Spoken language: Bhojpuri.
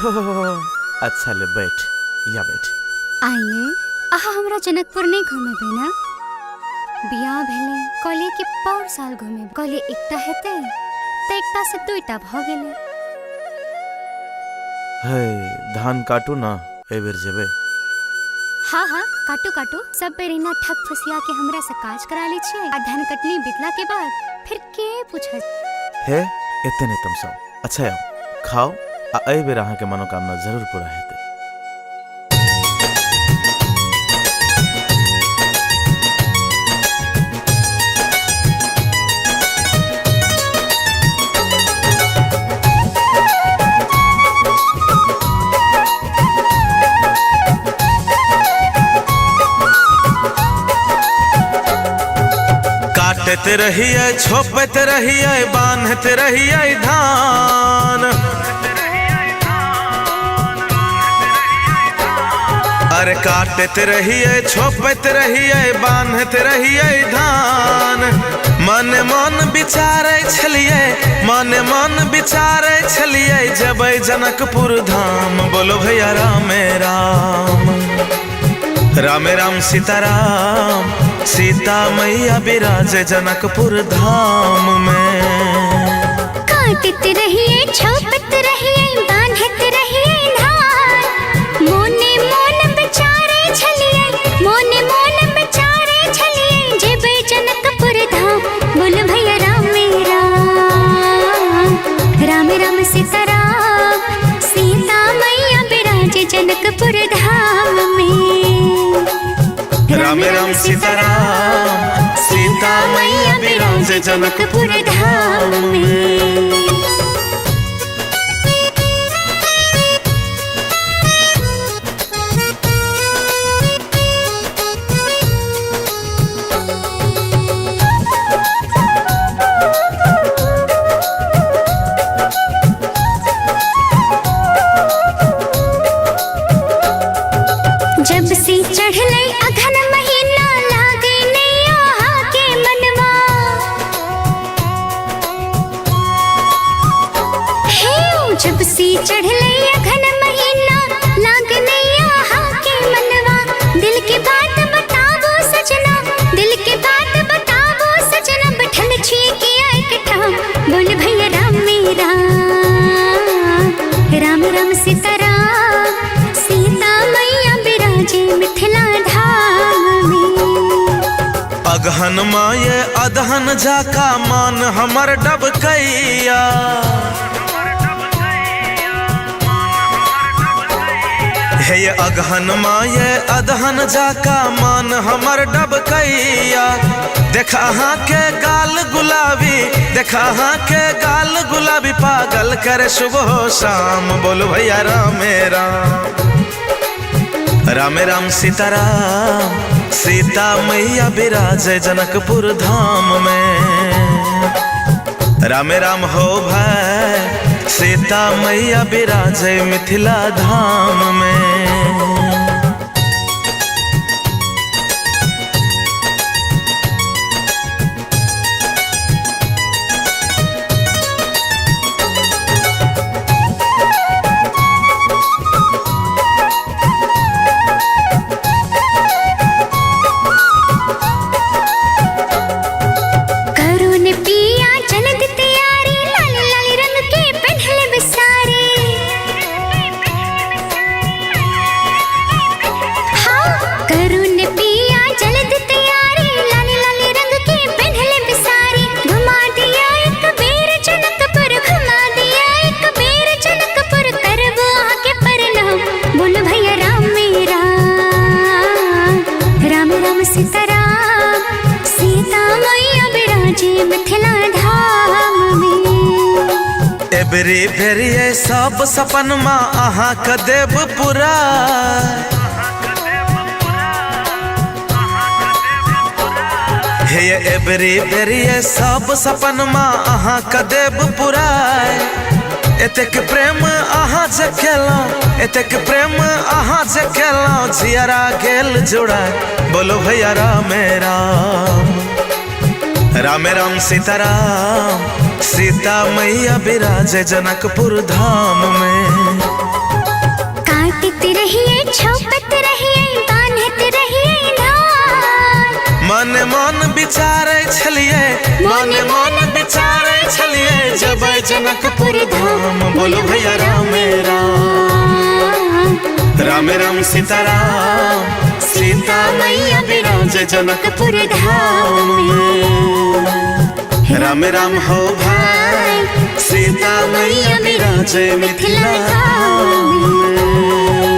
अच्छा ले बैठ, या बैठ। आइए, आहा हमरा जनकपुर नहीं घूमे ना? बियाह भेले कहलिए कि पर साल घूमे, कहलिए एकटा हेते त एकटा से दुईटा भ गेले। हे धान काटू ना, ए बेर जेबे। हाँ हाँ काटू काटू, सब बेर इना ठक फुसिया के हमरा से काज करा ली छे। आ धान कटनी बितला के बाद फिर के पूछे हे इतने तुम सब अच्छा आओ खाओ, आ ए बेर अहाँ के मनोकामना जरूर पूरा हेते। काटते रहिए, छोपते रहिए, बांधते रहिए धान। अरे काटते रहिए, छोपते रहिए, बांधते रहिए धान। मन मन विचारे छलिए, मन मन विचारे छलिए, जबै जनकपुर धाम। बोलो भैया राम राम, राम राम सीताराम। सीता मैया विराजे जनकपुर धाम में। काटते रहिए, छोपते रहिए, बांधते रहिए धान। मोने मोन बेचारे छलिए, मोने मोन बेचारे छलिए, जेबे जनकपुर धाम। बोल भैया राम राम, राम राम सीताराम। सीता मैया विराजे जनकपुर धाम में। राम राम सीताराम, सीता मैया विराजे जनकपुर धाम में। जब से चढ़ले अघन महीना, लागे नैया के मनवा। हे जब से चढ़ले अघन महीना, लागे नैया के मनवा। दिल की बात बतावो सजना, दिल की बात बतावो सजना। बैठल छी के आए के ठाम। बोल भैया राम राम, राम राम सीताराम। सीता मैया विराजे मिथिला धाम में। अगहन माये अदहन जाका, मान हमर डबकैया। हे अगहन माये अदहन जाका, मान हमर डबकैया। देखा हाँ के गाल गुलाबी, देखा हाँ के गाल गुलाबी, पागल करे सुबह शाम। बोलो भैया राम राम, राम राम सीताराम। सीता मैया विराजे जनकपुर धाम में। राम राम हो भाई, सीता मैया विराजे मिथिला धाम में। सीताराम, सीता मैया विराजे मिथिला धाम में। एबरी फेरिए सब सपन माँ अहाँ के देव पुरा। हे एबरी फेरिए सब सपन माँ अहाँ के देव पुरा। एतेक प्रेम अहाँ जे केलौं, एतेक प्रेम अहाँ जे केलौं, जियरा गेल जुड़ा। बोलो भैया राम राम, राम राम सीताराम। सीता मैया विराजे जनकपुर धाम में। रहिए छौपत रहिए बान्हत रहिए धार। मन मन विचारे छलिए मन मन विचारे छलिए जब जनकपुर धाम। बोलो भैया राम राम राम राम सीताराम सीता मैया विराज जनकपुर धाम में। राम राम हो भाई सीता मैया विराज मिथिला धाम में।